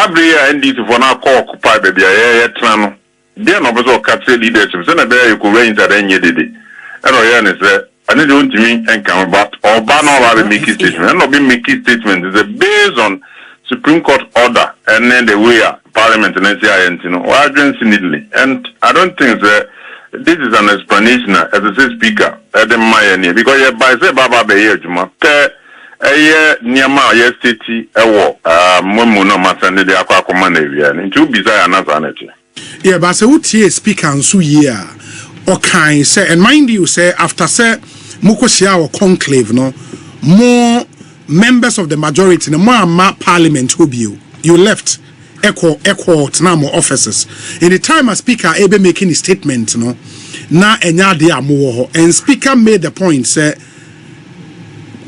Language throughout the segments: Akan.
Sabria NDC for now call occupy baby a trano. There no bezo capture leadership. So na be you could range that any day. And is I need to me and come back or ban all make statement. And not be making statement is based on Supreme Court order and then the way Parliament and NCI, you know, needly. And I don't think that this is an explanation as a speaker at the Mayani because by say Baba Bayajuma, Niama, Yestiti, Ewo, Momuno Masande, the Aqua Command area, and to be another. Yeah, but so what speaker and so yeah, okay, say, and mind you, say, after say, Mukosia or conclave, no, more members of the majority, no more parliament who be you left. Echo Tnamo officers. In the time a speaker able making a statement, no, na enya de amoho, and speaker made the point say,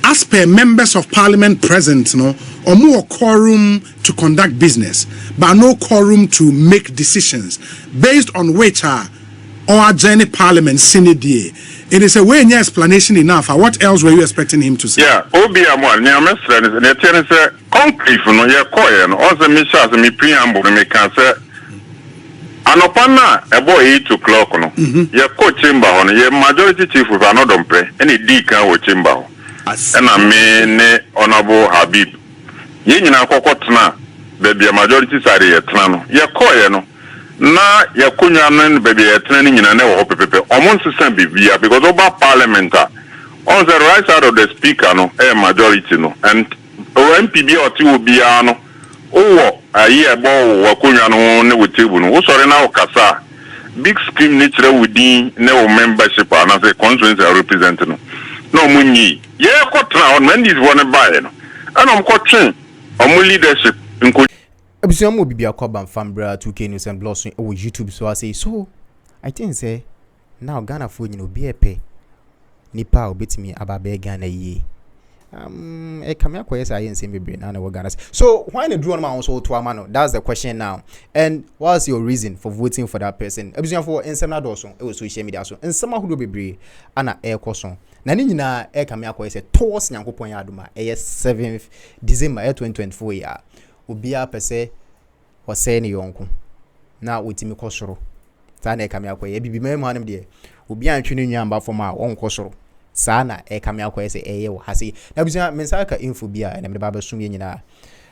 as per members of parliament present, no, or more quorum to conduct business, but no quorum to make decisions based on which or journey parliament Senate. It is a way near explanation enough. What else were you expecting him to say? Yeah, Obiamon, near my friend, and the tenant said, concrete for no year coin, also Mishas and me preamble, and me can say, Anopana, a boy 8 o'clock, no, your co chamber on your majority chief with another play, any deacon or chamber, and I mean, honorable Habib. Yin in a cocotna, baby, a majority side of your clan, your coin, na ya kunyanen baby a training in an hour pepe almost the same because over parliament on the right side of the speaker no a majority no and MPB or two be no oh a year bo wakunyano ne with table no sorry now kasa big screen nature within no membership and as a constituency representing no munyi ye kotra on when this one buy no and I'm coaching on leadership in Ebusiam will be a Alban Bagbin 2K News and Blogs on YouTube. So I say, so I think say now Ghana food, you know, be a pay. Nipa will beat me about Ghana ye. A camera quest I ain't seen me brain and we're gonna say. So why the drone man also to a man? That's the question now. And what's your reason for voting for that person? Ebusiam for in some adults it was social media so and some who will be brave and air question. Nani na air camera quest a toss Yankopon Yaduma, 7th December 2024 year. Ubia pese was saying yonko. Now with me kosoro. Sana kamia kwa ye bibi memu hanim de. Ubia ntwini nyamba for ma won kosoro. Sana kamia kwa se eye wo hase. Na busia mensaka info bia na me baba sum nyina.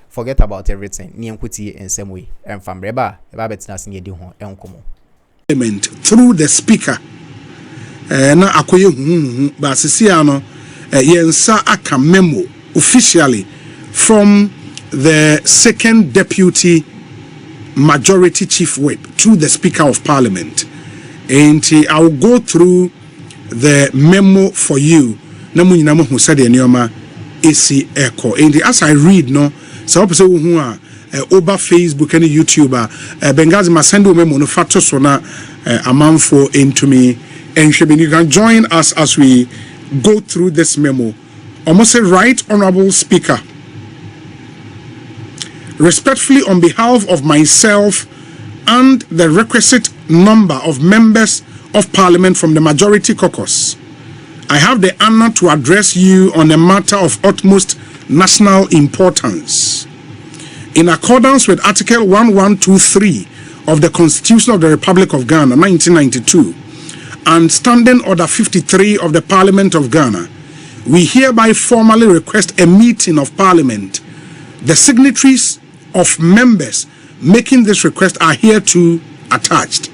Forget about everything. Ni enkuti in some way. Enfam reba betina sin ye di ho enkomo. Through the speaker. Na akoye ba sisi ano yensa aka memo officially from the second deputy majority chief whip to the speaker of parliament, and I will go through the memo for you. Namu who said the AC echo, and as I read no, so who are over Facebook and YouTuber Bengazi Masendo memo no factor so na amanfo into me, and you can join us as we go through this memo. Almost say, right honorable speaker. Respectfully, on behalf of myself and the requisite number of members of parliament from the majority caucus, I have the honor to address you on a matter of utmost national importance. In accordance with Article 1123 of the Constitution of the Republic of Ghana, 1992, and Standing Order 53 of the Parliament of Ghana, we hereby formally request a meeting of Parliament. The signatories of members making this request are here to attached.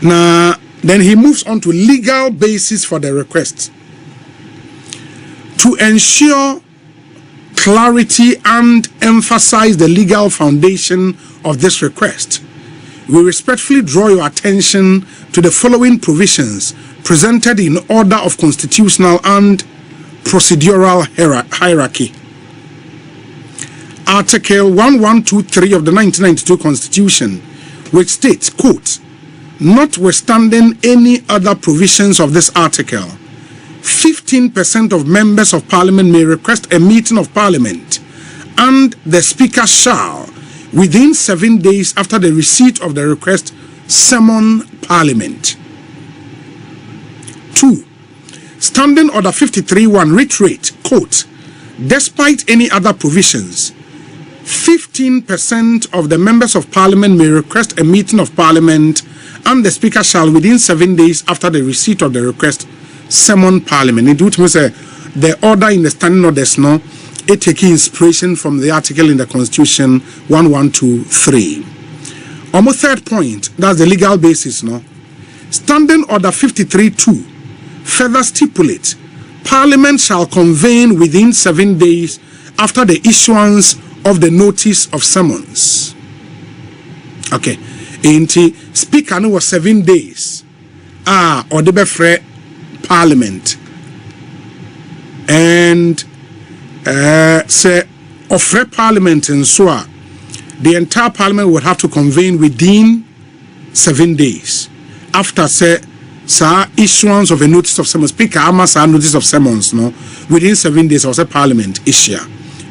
Now, then he moves on to legal basis for the request. To ensure clarity and emphasize the legal foundation of this request, we respectfully draw your attention to the following provisions presented in order of constitutional and procedural hierarchy. Article 1123 of the 1992 Constitution, which states, quote, notwithstanding any other provisions of this article, 15% of members of parliament may request a meeting of parliament, and the speaker shall, within 7 days after the receipt of the request, summon parliament. 2. Standing Order 53.1 reiterate, quote, despite any other provisions, 15% of the members of parliament may request a meeting of parliament, and the speaker shall, within 7 days after the receipt of the request, summon parliament. It would say the order in the standing orders, no, it takes inspiration from the article in the Constitution 1123. On the third point, that's the legal basis, no. Standing Order 53.2 further stipulates Parliament shall convene within 7 days after the issuance of the notice of summons. Okay. Inti speaker no was 7 days. Or the befre Parliament. And say offer Parliament and so the entire Parliament would have to convene within 7 days after say issuance of a notice of summons. Speaker amas a notice of summons, no, within 7 days of Parliament issue.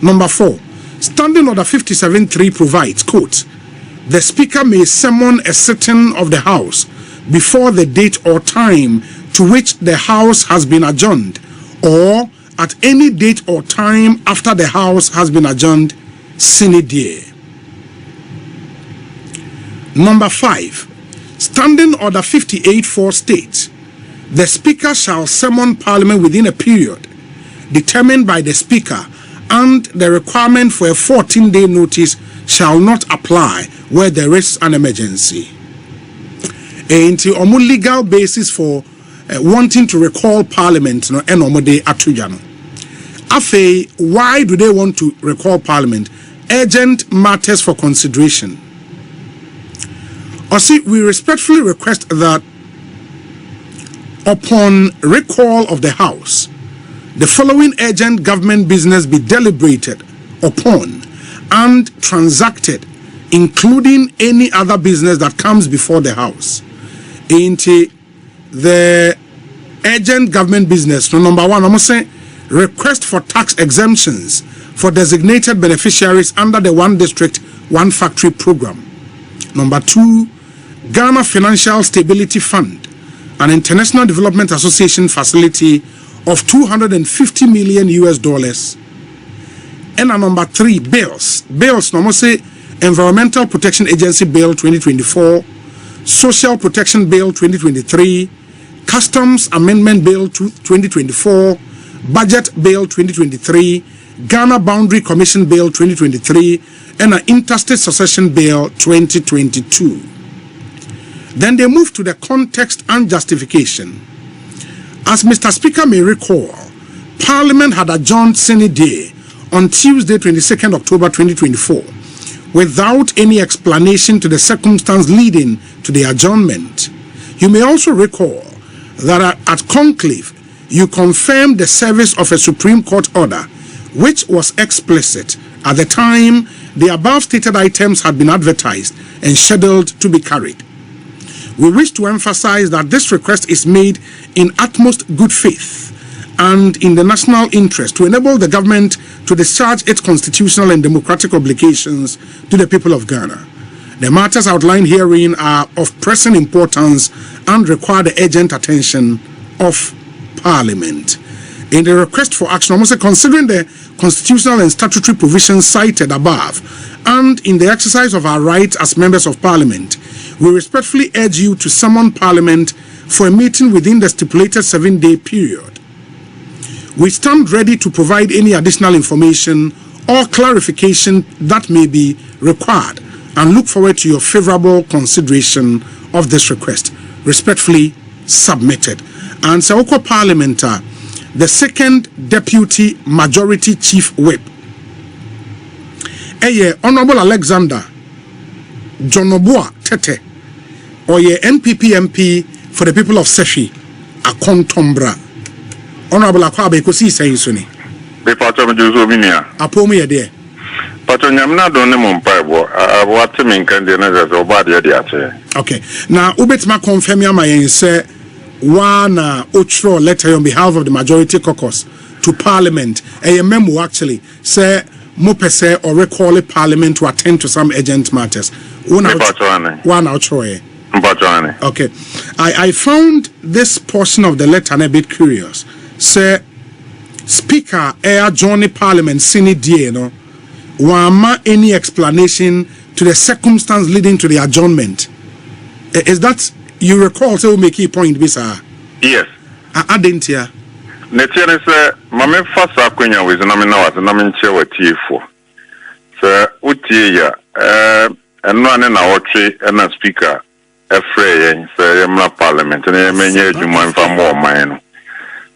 Number 4, Standing Order 57.3 provides, quote, the Speaker may summon a sitting of the House before the date or time to which the House has been adjourned, or at any date or time after the House has been adjourned sine die. Number 5, Standing Order 58.4 states, the Speaker shall summon Parliament within a period determined by the Speaker, and the requirement for a 14-day notice shall not apply where there is an emergency. Into a legal basis for wanting to recall Parliament, no, enomode atujano. Afe, why do they want to recall Parliament? Urgent matters for consideration. We respectfully request that upon recall of the House, the following urgent government business be deliberated upon and transacted, including any other business that comes before the House. Into the urgent government business, number 1, I'm say request for tax exemptions for designated beneficiaries under the One District, One Factory program. Number 2, Ghana Financial Stability Fund, an international development association facility of $250 million US. And number 3, bills. Bills, no say Environmental Protection Agency Bill 2024, Social Protection Bill 2023, Customs Amendment Bill 2024, Budget Bill 2023, Ghana Boundary Commission Bill 2023, and an Interstate Succession Bill 2022. Then they move to the context and justification. As Mr. Speaker may recall, Parliament had adjourned sine die on Tuesday, 22nd October 2024, without any explanation to the circumstance leading to the adjournment. You may also recall that at conclave, you confirmed the service of a Supreme Court order, which was explicit at the time the above stated items had been advertised and scheduled to be carried. We wish to emphasize that this request is made in utmost good faith and in the national interest to enable the government to discharge its constitutional and democratic obligations to the people of Ghana. The matters outlined herein are of pressing importance and require the urgent attention of Parliament. In the request for action, almost considering the constitutional and statutory provisions cited above, and in the exercise of our rights as members of Parliament, we respectfully urge you to summon Parliament for a meeting within the stipulated 7-day period. We stand ready to provide any additional information or clarification that may be required and look forward to your favorable consideration of this request. Respectfully submitted. And Sawoko Parliament, the second Deputy Majority Chief Whip, Honorable Alexander Jonoboa Tete, or NPP MP for the people of Sefi, Akontombra. Honorable Akwabe Kosi saying Suni. Be part of Juzuminia. Apomi ade. Patonyamna don't Mumpaibo, what to mean can the body. Okay. Now Ubetma confirm ya my say one outro letter on behalf of the majority caucus to Parliament. A memo actually say Mopese or recall a Parliament to attend to some urgent matters. One outro. Okay. I found this portion of the letter a bit curious. Say Speaker Air Johnny Parliament sine die no wama any explanation to the circumstance leading to the adjournment. Is that you recall? So make a point, Bisa. Yes. I didn't hear. Netiene se mame fasa kwenya wezi na mena wase na menche watie fo. Se utie ya eno ane na wotwe ena speaker efre yen se yemla parliament ne yemenye adwuma mfa mo man no.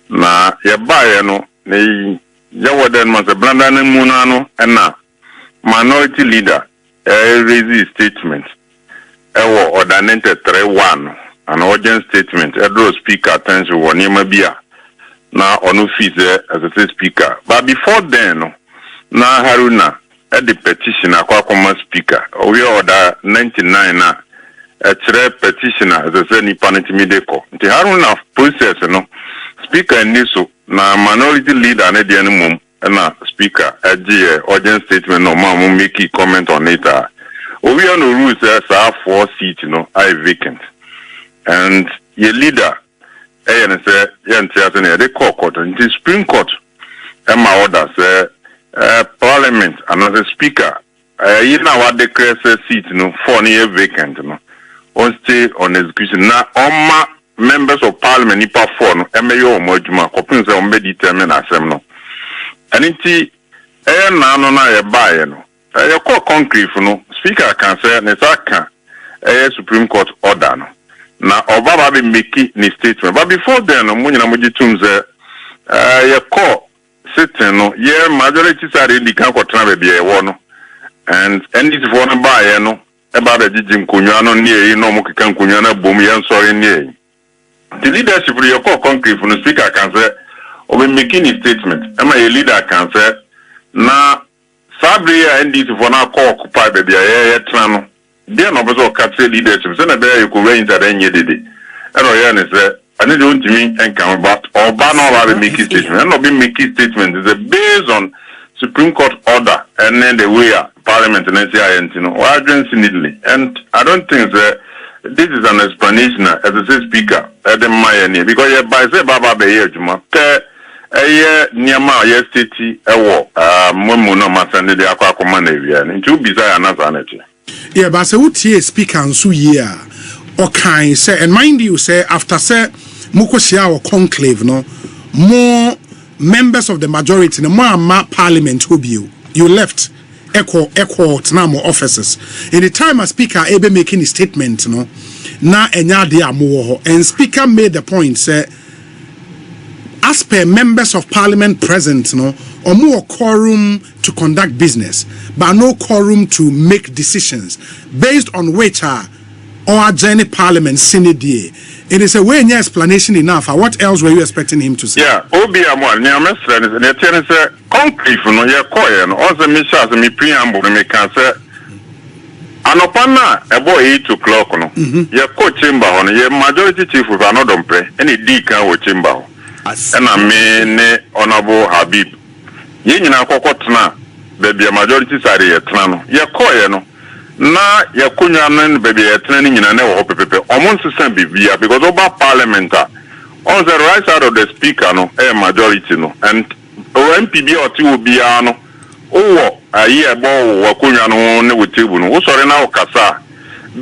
Na ye bae no ne ya woden ma se blanda ne mu na no ena minority leader raise statement ewo ordinance 3-1 an urgent statement draw speaker attention woni ma bia na onu fees as a speaker. But before then, na Haruna at the petition akwa speaker. We order 99 na a petitioner as a ni pantimideko. The Haruna process no speaker niso na minority leader na the mum na speaker a urgent statement no ma make comment on it. We on the rules as 4 seats no I vacant. And your leader and say, they call court and the Supreme Court. And my order say, Parliament, another speaker. You know what the case seat, 4 year vacant, on stay on execution. Now, all my members of Parliament, ni perform, MAO, Mojuma, Copins, on be determined as them. And it's na buy, you call concrete, Speaker can say, Nesaka, Supreme Court order. Na Obama be making ni statement, but before then, muni na mujitum ze ye call sitting no ye majority side indikan ko tran be no and NDC for no buy no about the jijim kunwa no ne no mo kikan kunwa na bom ye sorry ne the leadership ye call concrete no speaker can say o be making ni statement am a leader can say na sabre NDC for na call occupy be ye tran no there no bezo capture leadership so na be you could range that any day and o say I need to me and come about or ban all the make statement and not be making statement is based on Supreme Court order and then the way Parliament and NCI or agency needly and I don't think that this is an explanation as a speaker at the Miami because by say Baba Be Juma Niama yesterday Momuno Masande de Aqua Command area and to be another. Yeah, but say what here speaker and so year or kind say and mind you say after say Mukosia or conclave no more members of the majority no more parliament who be you left echo more officers in the time a speaker ebe making a statement no na enya de amoho and speaker made the point say as per members of parliament present no or more quorum to conduct business but no quorum to make decisions based on which or journey parliament Senate. It is a way in your explanation enough. What else were you expecting him to say? Yeah, Obiamon, Niamas, and the tenant said, concrete for no your coin, or the Mishas and me preamble, and me can say, Anopana, a boy 8 o'clock, no, your coach chamber on your majority chief with another play, any deacon or chamber, and I mean, honorable Habib. Yin Kokotna, baby, a majority side of your clan, your coin, na ya kunya nan baby training in an pepe almost same bibia because over parliamentar on the right side of the speaker no majority no and NPP or two bia no oh a year bo wa kunya no ne we table no sorry na okasa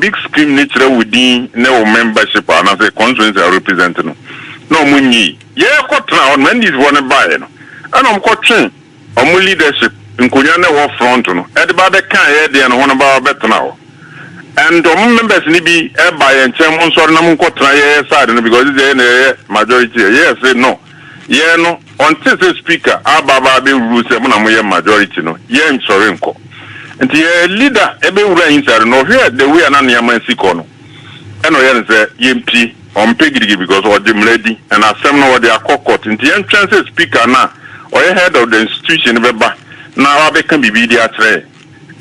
big scheme nature within no membership and as a constituency representing no munyi ye kotra on when this one buy no and am kotwen omu leadership nkunya na wo front no e de ba be kan ye de no hono ba betna ho and members ni bi e ba ye nchem nso na mun kotra ye side no because they na majority yes no ye no until the speaker ababa be rule say na mo ye majority no ye nsore nko nti ye leader e be wura inside no here the way na na man siko no e no ye say ye mpi on pegirigi because o dem ready and asem no they akokot nti ye ntwense speaker na or head of the institution be ba now I can be video tray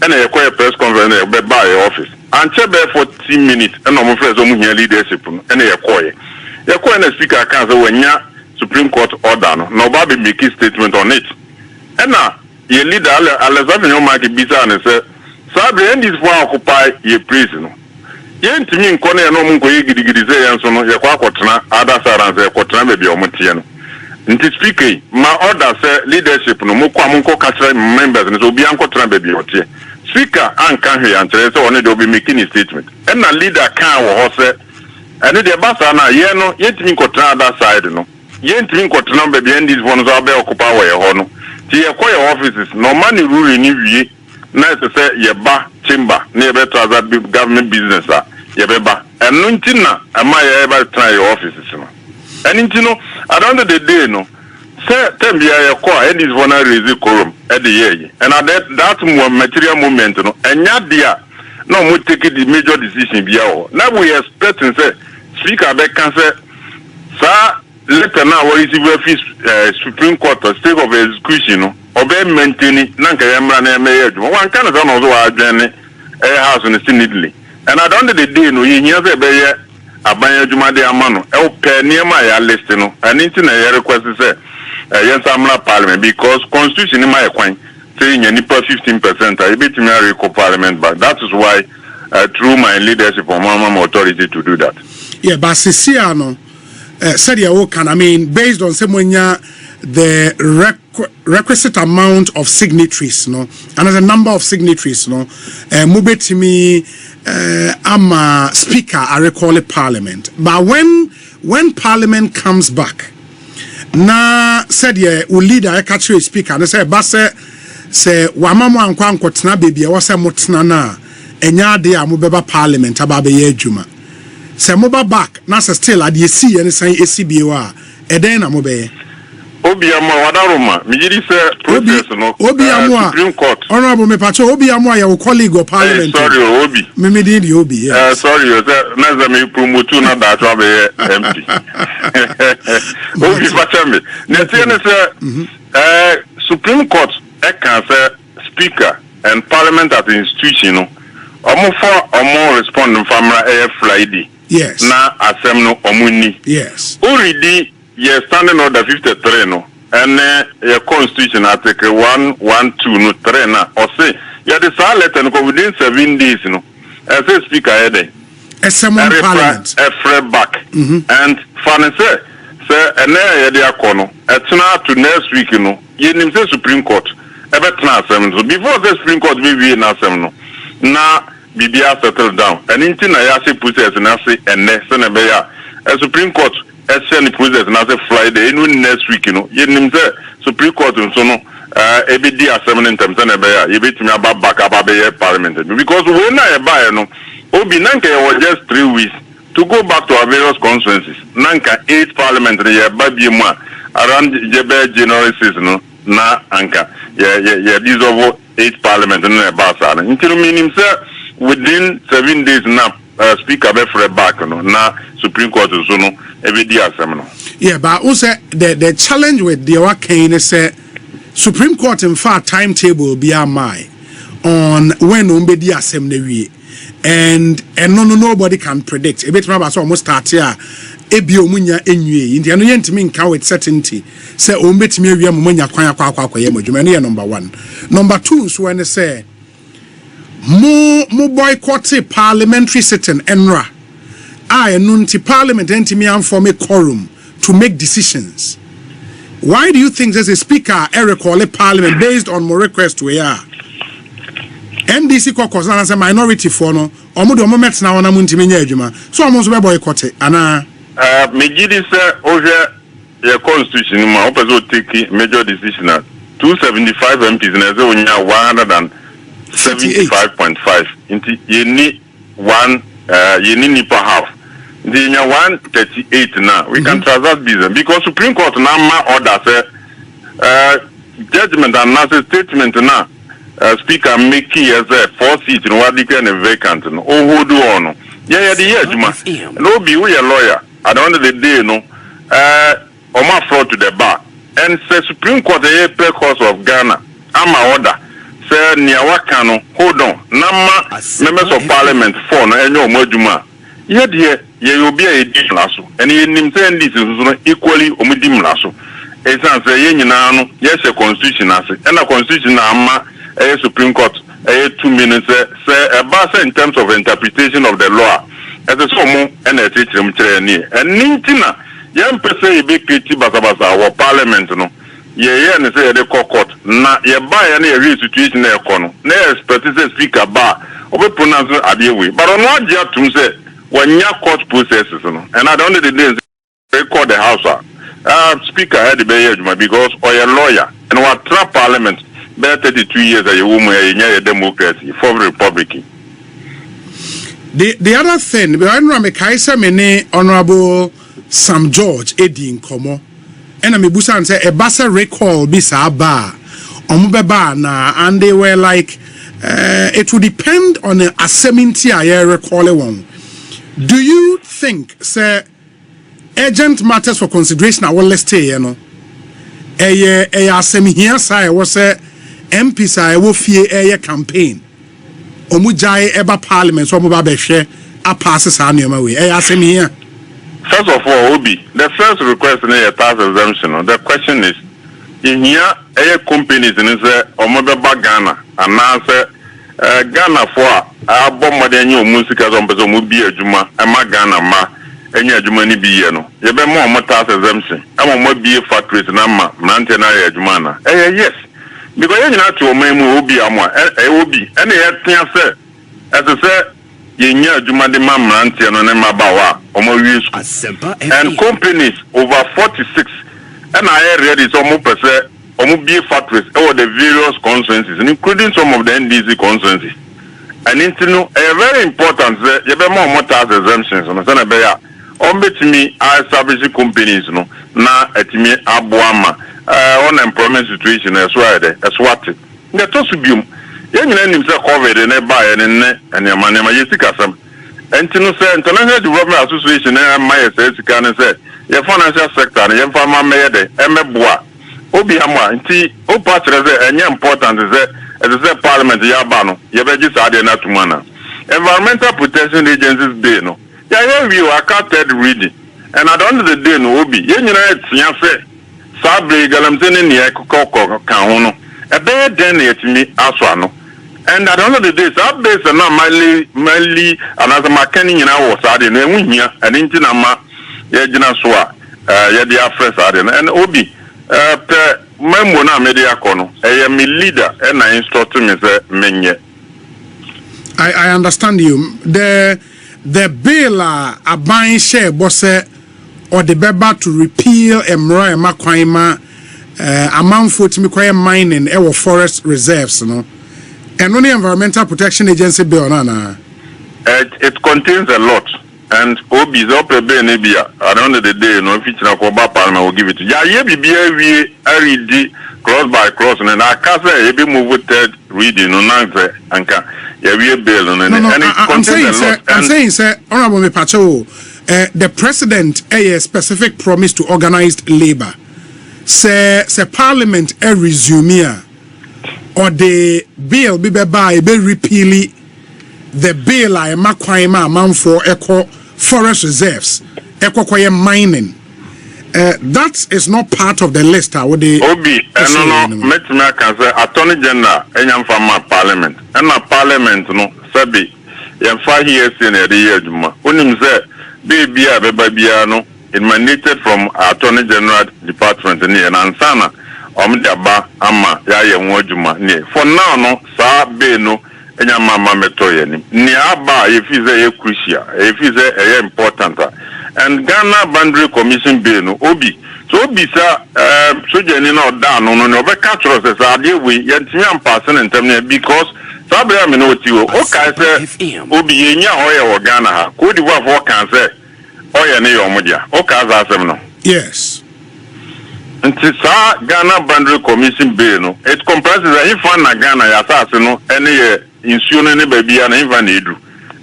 and a quiet press conference by your office and check there for 10 minutes and no more friends here leadership and a quiet. Your quiet speaker can say when ya Supreme Court order no baby make a statement on it. And now your leader Alexander Yomaki Bisa and say Sabre and this one occupy your prison. Yen to me in no munko yigidi say and so no yakwa other side and say kotra be omutiano. nti speaker ma order say leadership no mo kwa mo nko catch members no obi anko tran baby otie speaker anka hwe antere say one dey obi making a statement and na leader kan wo ho say ene dey basa na ye no yetimi nko tran that side no yentimi nko tran baby and this one so be occupy we ho no ti ye kwa your offices no man rule ni wie na say ye ba chamber na ye be transact government business a ye be ba eno ntina ama ye be try your offices no and you know, at the end of the day, no, say, tell me, I call and this one raise quorum at the year, and at that more material moment, no, and yet, dear, no more take the major decision be our. Now we expect and say, Speaker, back can say, sir, later now, what is the Supreme Court or state of execution, or be maintaining Nankayamra and Mayor, one kind of also our journey, a house in the Senate, and at the end of the day, no, you hear the abanya juma de amano e ope niema ya list no anything na ya request say yes amla parliament because constitution ma ekwan say nya nipa 15% I bet me reco parliament but that is why through my leadership on mama authority to do that. Yeah, but sisia no said ya can I mean based on semonya the requisite amount of signatories no and as a number of signatories no mubetimi I'm a speaker I recall a parliament but when parliament comes back na said yeah we leader I catch you speaker and say base say wamamo ankwa ankotena baby we say motena na enya de amobeba parliament aba be ye adwuma say moba back na say still ade esi ye ne san esi biewa eden na mobe Obiamwa wadaruma mijiri se process no Supreme Court honorable me pacho Obiamwa ya colleague of parliament sorry Obi me did the Obi yes sorry na me promote na that wa be MP Obi pacho me na tiene se Supreme Court e kan say speaker and parliament as institution no omo respond famra Friday yes na asem no omuni yes already yes, standing order 53 no, and your constitution article 112 no 3 na, or say you the letter no within 7 days no, as a speaker head. A parliament. A free back. And funny say, and there you kono. Etna to next week no, you name say Supreme Court. Ever transem so before the Supreme Court be na sem no. Na BBA settle down. And in tina ya say process na say and next na be ya. A Supreme Court the process na say Friday in next week you know you nim say Supreme Court so no every day assembly in terms na be ya you bet me about back up be parliament because when na buy no obi nanka was just 3 weeks to go back to our various constituencies nanka 8 parliament ya ba bi mu around jebe January 6 no na anka yeah these over 8 parliament na ba sa na until minim say within 7 days now speaker be for back no na Supreme Court so no every day assembly. Yeah, but also the challenge with the Wakane is Supreme Court in fact timetable be my on when umbedi assembly and nobody can predict. A bit about almost start here. Ebio munya enwie nti eno yentimi nka with certainty say ombetimi awia munya kwan akwa yemodwuma no number 1. Number 2 so when say mo boycott parliamentary sitting enra I nunti parliament entimi form a quorum to make decisions. Why do you think there's a speaker recall a parliament based on more request we are NDC caucus na say minority for no omodo omomet na wona muntimi nya adwuma so omo so be boycott ana Megidi say over your constitution ma opezo take major decision 275 MPs na say onya 175.5 inti yeni one yeni nipa half the 138 now we can transact business because Supreme Court now ma order say judgment and not statement now speaker make as a 4 seat no what declare vacant no hold on yeah the year juma no be we a lawyer at the end of the day no oma fraud to the bar and say Supreme Court a course of Ghana ama order say near waka no hold on nama members of parliament for no enyo omajuma ye de ye obi a edi mlaso and ye nim say NDC so equally omudi mlaso esan say ye nyina no ye se constitution ase and the constitution ama Supreme Court 2 minutes say about in terms of interpretation of the law as a somo and a teacher and nintina Yem pese e be create basabasa our parliament no. Ye ne say the court na ye buy na ye situation na ekono. Na expect say speaker ba obe pronounce adewe. But on what dia tum say when court processes no. And at the end of the day they call the house speaker had the be because or a lawyer and what trap parliament be 32 years a woman a democracy for republican. The other thing, me Honorable Sam George Eddie Nkomo, and I'm busan say a bassa recall bisa ba omubeba na, and they were like it would depend on a assembly I recall one. Do you think say urgent matters for consideration I will stay you know assembly here say was MPs I will fear a campaign omujai eba parliament so omuba be hwe a passes annual way assembly here. First of all, Obi, the first request in a tax exemption, the question is, in here, companies in Omobeba Ghana, and now say Ghana for a bomb of the new music as on Bezomubi Juma, and my Ghana ma, and your Jumani Bieno. You be more tax exemption. I want be a factory in Amma, Mantena Jumana. Yes, because you're not to Memu Obi Amwa, Obi, and I say, as I said, Yenya Jumadi Mamranti and Onema Bawa, and companies over 46, and I read it's almost be factories over the various constituencies, including some of the NDC constituencies. And it's a very important, you have more tax exemptions on the Senabaya. Me, I establish companies, no, na at me Abuama, unemployment situation as well, as what it. That also be. Young men himself covered in a buy and your money, my Yesicasam. And to say, International Development Association, and my says, can say, your financial sector, and your farmer made a Bois. Obiama, and see, Opatra, and important is that, as I said, Parliament, Yabano, Yabajis Adena Tumana. Environmental Protection Agencies, Beno. Yeah, you are carted reading. And at the end of the day, no Obi, young United Sianse, Sabri, Galamzin, and Yakoko, Kahono. A bad then at me, Aswano. And at the end of the day, that base and not mainly another mechanic in our side and then here and into Nama Yajina Swa, Yadia Fresh and Obi, Memona Media Cono, I am a leader and I instruct him as a menye. I understand you. The bill a buying share bosse or the beba to repeal Emroy Makwaima amount for to me mining our forest reserves, no. And only Environmental Protection Agency bill, Nana. It contains a lot, and Obi is up a benebia. At the end of the day, no feature of Parliament will give it to you. Yeah, be read cross by cross, and I can't say you be moved third reading on answer and can yeah be a bill and it contains a lot. I'm saying, sir, Honorable Mepacho, the president a specific promise to organized labor. Say Parliament a resume or the bill be repeal the bill I makwaima amount for eco forest reserves eco mining that is not part of the list I would Obi no met me can say attorney general enyam from parliament and na parliament no sabi yemfa here say na the year juma onim say baby abeba no emanated from attorney general department ni and ansana omdiaba ama ya ye nwojuma ni for now no sa be no enya mama metoye ni aba if is a crucial if is a important and Ghana Boundary Commission be no obi so obi sa so jeni no da no be catch us as ade we yentimi am pass in term because sabra me no ti o kai say obi yenya oye wo Ghana ha ko di wa for kan say oye ne yo modia o ka za asem no yes. And Ghana Boundary Commission bill no it comprises a infan na Ghana ya say no any insuno ne baby and infan edu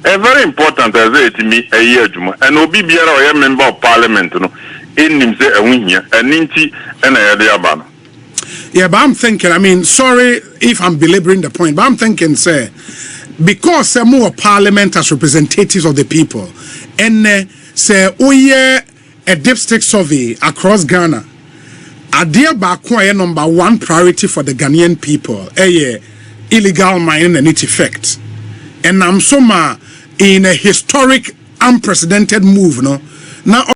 a very important as it me a year juma and obi biara or member of parliament no enim say ehunhia aninti na ya de aba no. Yeah, but I'm thinking, I mean, sorry if I'm belaboring the point, but I'm thinking, sir, because more parliament as representatives of the people, and say, a dipstick survey across Ghana, Adia Bakwa number one priority for the Ghanaian people, illegal mining and its effect. And I'm in a historic, unprecedented move, no? Now